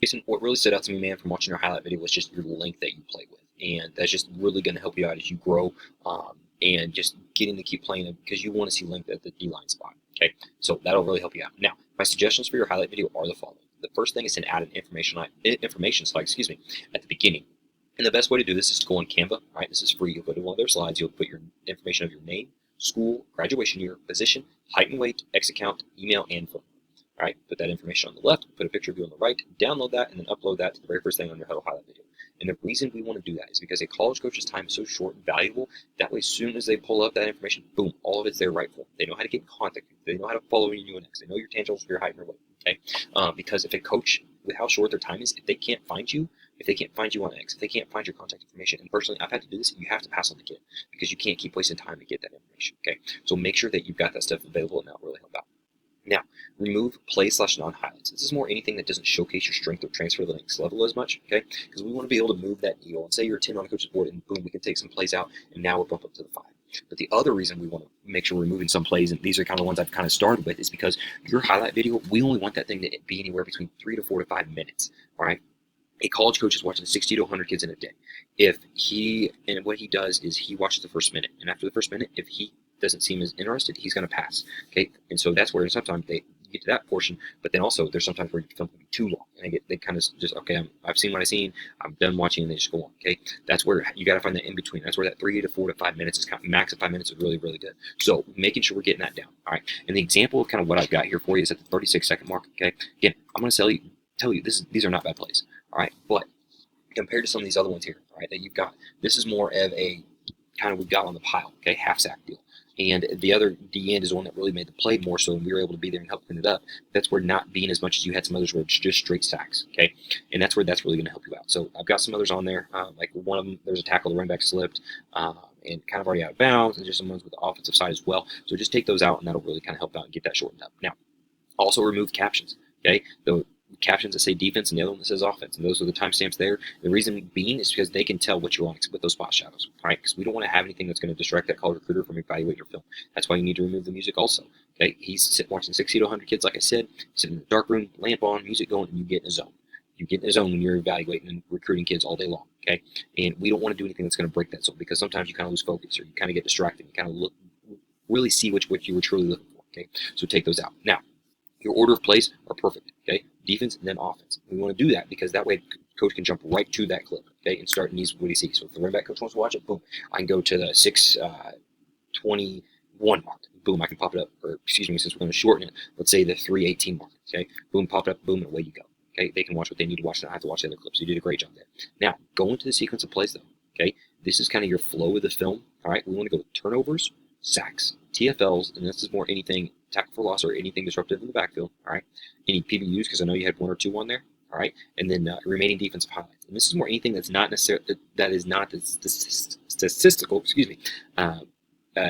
Jason, what really stood out to me, man, from watching your highlight video was just your length that you play with, and that's just really going to help you out as you grow, and just getting to keep playing it because you want to see length at the D-line spot. Okay, so that'll really help you out. Now, my suggestions for your highlight video are the following. The first thing is to add an information slide, at the beginning. And the best way to do this is to go on Canva. All right, this is free. You'll go to one of their slides. You'll put your information of your name, school, graduation year, position, height and weight, X account, email, and phone. All right, put that information on the left, put a picture of you on the right, download that, and then upload that to the very first thing on your Huddle highlight video. And the reason we want to do that is because a college coach's time is so short and valuable. That way, as soon as they pull up that information, boom, all of it's there right for them. They know how to get in contact with you. They know how to follow you in UNX. They know your tangibles for your height and your weight. Okay, because if a coach, with how short their time is, if they can't find you, if they can't find you on X, if they can't find your contact information, and personally, I've had to do this, you have to pass on the kid because you can't keep wasting time to get that information. Okay, so make sure that you've got that stuff available, and that'll really help out. Now, remove play/non-highlights. This is more anything that doesn't showcase your strength or transfer to the next level as much, okay? Because we want to be able to move that needle. And say you're a 10 on a coach's board, and boom, we can take some plays out, and now we're bumped up to the 5. But the other reason we want to make sure we're removing some plays, and these are kind of ones I've kind of started with, is because your highlight video, we only want that thing to be anywhere between 3 to 4 to 5 minutes, all right? A college coach is watching 60 to 100 kids in a day. What he does is he watches the first minute, and after the first minute, if he doesn't seem as interested, he's going to pass. Okay, and so that's where sometimes they get to that portion, but then also there's sometimes where the film can be too long, and they kind of just I've seen what I've seen, I'm done watching, and they just go on. Okay, that's where you got to find that in between. That's where that 3 to 4 to 5 minutes is kind of max of 5 minutes is really good. So making sure we're getting that down. All right, and the example of kind of what I've got here for you is at the 36-second mark. Okay, again, I'm going to tell you these are not bad plays. All right, but compared to some of these other ones here, all right, that you've got, this is more of a kind of we've got on the pile. Okay, half sack deal. And the other D end is the one that really made the play more so, and we were able to be there and help clean it up. That's where not being as much as you had some others where it's just straight sacks, okay? And that's where that's really going to help you out. So I've got some others on there, like one of them, there's a tackle, the running back slipped, and kind of already out of bounds, and just some ones with the offensive side as well. So just take those out, and that'll really kind of help out and get that shortened up. Now, also remove captions, okay? The captions that say defense and the other one that says offense, and those are the timestamps there. The reason being is because they can tell what you're on with those spot shadows, right? Because we don't want to have anything that's going to distract that college recruiter from evaluating your film. That's why you need to remove the music also. Okay, he's watching 60 to 100 kids, like I said, sitting in the dark room, lamp on, music going, and you get in a zone. You get in a zone when you're evaluating and recruiting kids all day long, okay? And we don't want to do anything that's going to break that zone, because sometimes you kind of lose focus, or you kind of get distracted. You kind of really see what you were truly looking for, okay? So take those out. Now, your order of plays are perfect, okay? Defense and then offense. We want to do that because that way coach can jump right to that clip, okay, and start and use what he sees. So if the running back coach wants to watch it, boom, I can go to the 6:21 mark. Boom, I can pop it up, or excuse me, since we're going to shorten it, let's say the 3:18 mark, okay? Boom, pop it up, boom, and away you go. Okay, they can watch what they need to watch, and I have to watch the other clips. So you did a great job there. Now, go into the sequence of plays, though, okay? This is kind of your flow of the film, all right? We want to go to turnovers, sacks, TFLs, and this is more anything tackle for loss or anything disruptive in the backfield, all right? Any PBUs, because I know you had 1 or 2 on there, all right? And then remaining defensive highlights. And this is more anything that's not necessarily, that is not the statistical,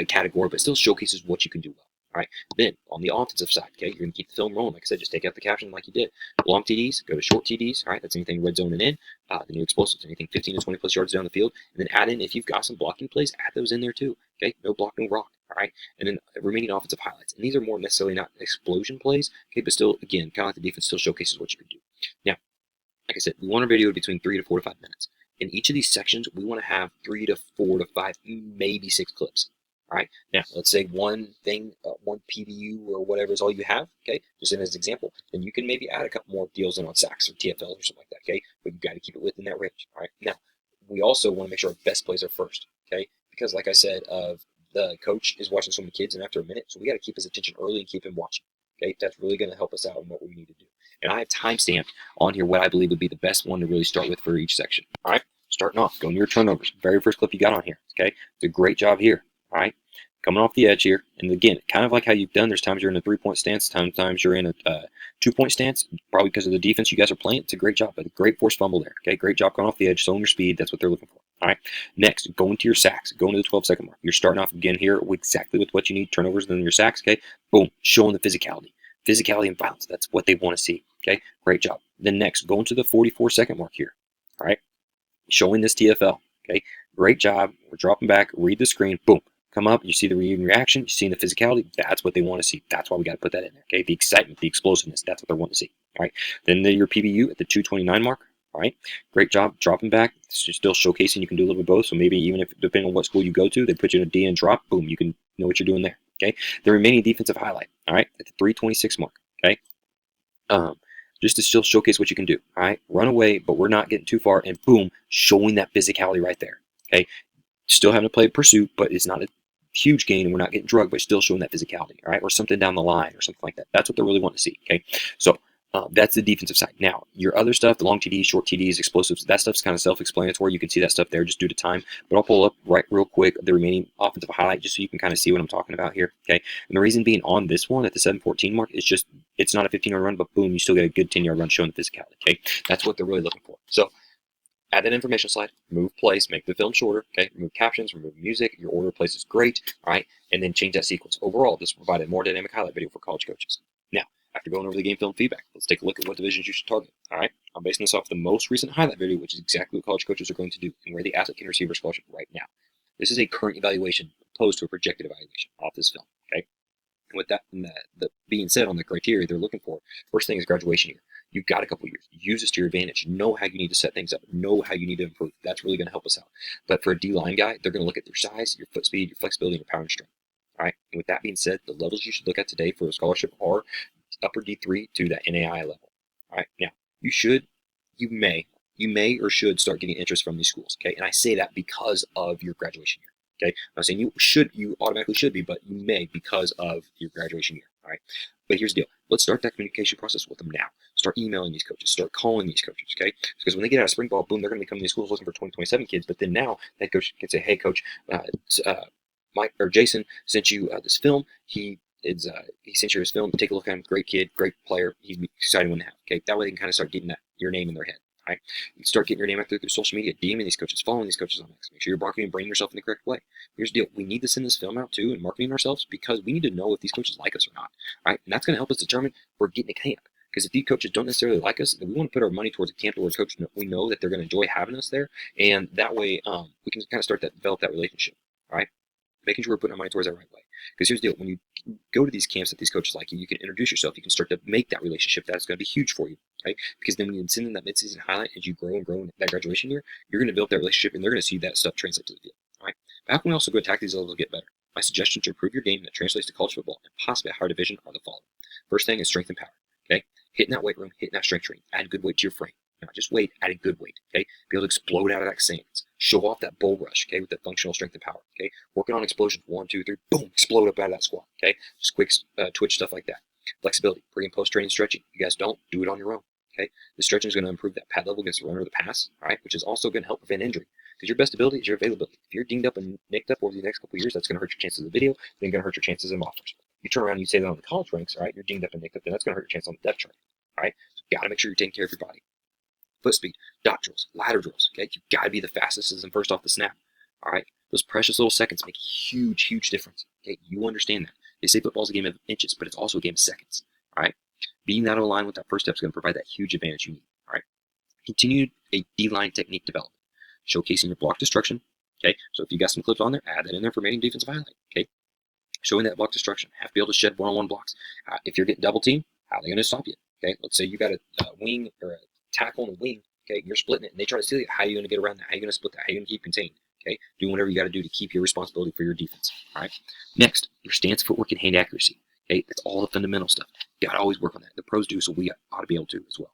category, but still showcases what you can do well. All right. Then on the offensive side, okay, you're going to keep the film rolling. Like I said, just take out the caption like you did. Long TDs, go to short TDs. All right, that's anything red zone and in. The new explosives, anything 15 to 20 plus yards down the field, and then add in, if you've got some blocking plays, add those in there too. Okay, no block, no rock. All right, and then remaining offensive highlights, and these are more necessarily not explosion plays. Okay, but still, again, kind of like the defense still showcases what you can do. Now, like I said, we want our video between 3 to 4 to 5 minutes. In each of these sections, we want to have 3 to 4 to 5, maybe 6 clips. All right. Now, let's say one thing, one PBU or whatever is all you have. Okay. Just as an example, then you can maybe add a couple more deals in on sacks or TFL or something like that. Okay. But you got to keep it within that range. All right. Now, we also want to make sure our best plays are first. Okay. Because, like I said, the coach is watching so many kids, and after a minute, so we got to keep his attention early and keep him watching. Okay. That's really going to help us out in what we need to do. And I have timestamped on here what I believe would be the best one to really start with for each section. All right. Starting off, going to your turnovers. Very first clip you got on here. Okay. It's a great job here. All right, coming off the edge here, and again, kind of like how you've done, there's times you're in a 3-point stance, sometimes you're in a 2-point stance, probably because of the defense you guys are playing. It's a great job, but a great forced fumble there. Okay, great job going off the edge, showing your speed. That's what they're looking for. All right, next, going to your sacks, going to the 12-second mark. You're starting off again here exactly with what you need, turnovers, and then your sacks. Okay, boom, showing the physicality and violence. That's what they want to see. Okay, great job. Then next, going to the 44-second mark here. All right, showing this TFL. Okay, great job. We're dropping back, read the screen, boom. Come up, you see the reaction, you see the physicality. That's what they want to see. That's why we got to put that in there. Okay, the excitement, the explosiveness. That's what they want to see. All right. Then your PBU at the 229 mark. All right. Great job dropping back. It's still showcasing you can do a little bit of both. So maybe even if, depending on what school you go to, they put you in a D and drop, boom, you can know what you're doing there. Okay. The remaining defensive highlight. All right. At the 326 mark. Okay. Just to still showcase what you can do. All right. Run away, but we're not getting too far. And boom, showing that physicality right there. Okay. Still having to play pursuit, but it's not a huge gain and we're not getting drugged, but still showing that physicality, all right, or something down the line or something like that. That's what they really want to see, okay? So that's the defensive side. Now, your other stuff, the long TDs, short TDs, explosives, that stuff's kind of self-explanatory. You can see that stuff there just due to time, but I'll pull up right real quick the remaining offensive highlight just so you can kind of see what I'm talking about here, okay? And the reason being on this one at the 714 mark is just, it's not a 15-yard run, but boom, you still get a good 10-yard run showing the physicality, okay? That's what they're really looking for. So add that information slide, remove place, make the film shorter, okay? Remove captions, remove music, your order of place is great, all right? And then change that sequence. Overall, this will provide a more dynamic highlight video for college coaches. Now, after going over the game film feedback, let's take a look at what divisions you should target, all right? I'm basing this off the most recent highlight video, which is exactly what college coaches are going to do and where the athlete can receive a scholarship right now. This is a current evaluation opposed to a projected evaluation off this film, okay? And with that being said on the criteria they're looking for, first thing is graduation year. You've got a couple years. Use this to your advantage. Know how you need to set things up. Know how you need to improve. That's really going to help us out. But for a D-line guy, they're going to look at your size, your foot speed, your flexibility, and your power and strength. All right. And with that being said, the levels you should look at today for a scholarship are upper D3 to that NAI level. All right. Now, you may or should start getting interest from these schools. Okay. And I say that because of your graduation year. Okay. I'm not saying you automatically should be, but you may because of your graduation year. All right. But here's the deal. Let's start that communication process with them now. Start emailing these coaches. Start calling these coaches, okay? Because when they get out of spring ball, boom, they're going to be coming to these schools looking for 2027 kids. But then now that coach can say, hey, coach, Mike or Jason sent you this film. He sent you his film. Take a look at him. Great kid, great player. He's an exciting one to have, okay? That way they can kind of start getting your name in their head, right? You start getting your name out there through social media, DMing these coaches, following these coaches on X. Make sure you're marketing and branding yourself in the correct way. Here's the deal. We need to send this film out too and marketing ourselves because we need to know if these coaches like us or not, right? And that's going to help us determine if we're getting a camp. Because if these coaches don't necessarily like us, then we want to put our money towards a camp where we know that they're going to enjoy having us there. And that way we can kind of start to develop that relationship, all right? Making sure we're putting our money towards that right way. Because here's the deal. When you go to these camps that these coaches like you can introduce yourself. You can start to make that relationship. That's going to be huge for you, right? Because then when you send them that midseason highlight as you grow and grow in that graduation year, you're going to develop that relationship and they're going to see that stuff translate to the field, all right? But how can we also go attack these levels and get better? My suggestion to improve your game that translates to college football and possibly a higher division are the following. First thing is strength and power, okay? Hitting that weight room, hitting that strength training, add good weight to your frame. Not just weight, add a good weight, okay? Be able to explode out of that stance. Show off that bull rush, okay, with that functional strength and power, okay? Working on explosions, 1, 2, 3, boom, explode up out of that squat, okay? Just quick twitch stuff like that. Flexibility, pre and post training stretching. You guys don't, do it on your own, okay? The stretching is going to improve that pad level against the run or the pass, all right, which is also going to help prevent injury. Because your best ability is your availability. If you're dinged up and nicked up over the next couple of years, that's going to hurt your chances of video, then going to hurt your chances of offers. You turn around and you say that on the college ranks, all right, you're dinged up and nicked up, then that's going to hurt your chance on the depth chart, all right? So you got to make sure you're taking care of your body. Foot speed, dot drills, ladder drills, okay? You've got to be the fastest and first off the snap, all right? Those precious little seconds make a huge, huge difference, okay? You understand that. They say football's a game of inches, but it's also a game of seconds, all right? Being out of line with that first step is going to provide that huge advantage you need, all right? Continue a D-line technique development, showcasing your block destruction, okay? So if you got some clips on there, add that in there for making defensive highlight, okay? Showing that block destruction, have to be able to shed one-on-one blocks. If you're getting double team, how are they going to stop you, okay? Let's say you got a wing or a tackle on a wing, okay, you're splitting it, and they try to steal it. How are you going to get around that? How are you going to split that? How are you going to keep contained? Okay, do whatever you got to do to keep your responsibility for your defense. All right. Next, your stance, footwork, and hand accuracy. Okay, that's all the fundamental stuff. You got to always work on that. The pros do, so we ought to be able to as well.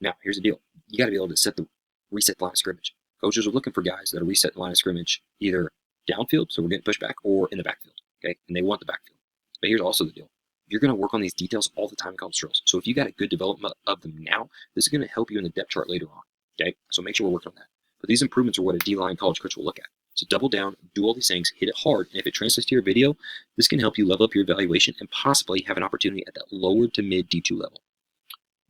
Now, here's the deal. You got to be able to reset the line of scrimmage. Coaches are looking for guys that are reset the line of scrimmage either downfield, so we're getting pushed back, or in the backfield. Okay, and they want the backfield. But here's also the deal. You're going to work on these details all the time in college drills. So if you got a good development of them now, this is going to help you in the depth chart later on. Okay, so make sure we're working on that. But these improvements are what a D-line college coach will look at. So double down, do all these things, hit it hard, and if it translates to your video, this can help you level up your evaluation and possibly have an opportunity at that lower to mid D2 level.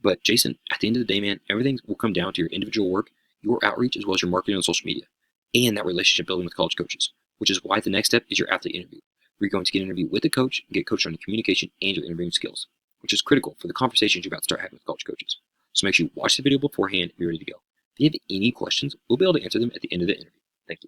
But Jason, at the end of the day, man, everything will come down to your individual work, your outreach, as well as your marketing on social media, and that relationship building with college coaches, which is why the next step is your athlete interview. You're going to get an interview with the coach and get coached on your communication and your interviewing skills, which is critical for the conversations you're about to start having with college coaches. So make sure you watch the video beforehand and be ready to go. If you have any questions, we'll be able to answer them at the end of the interview. Thank you.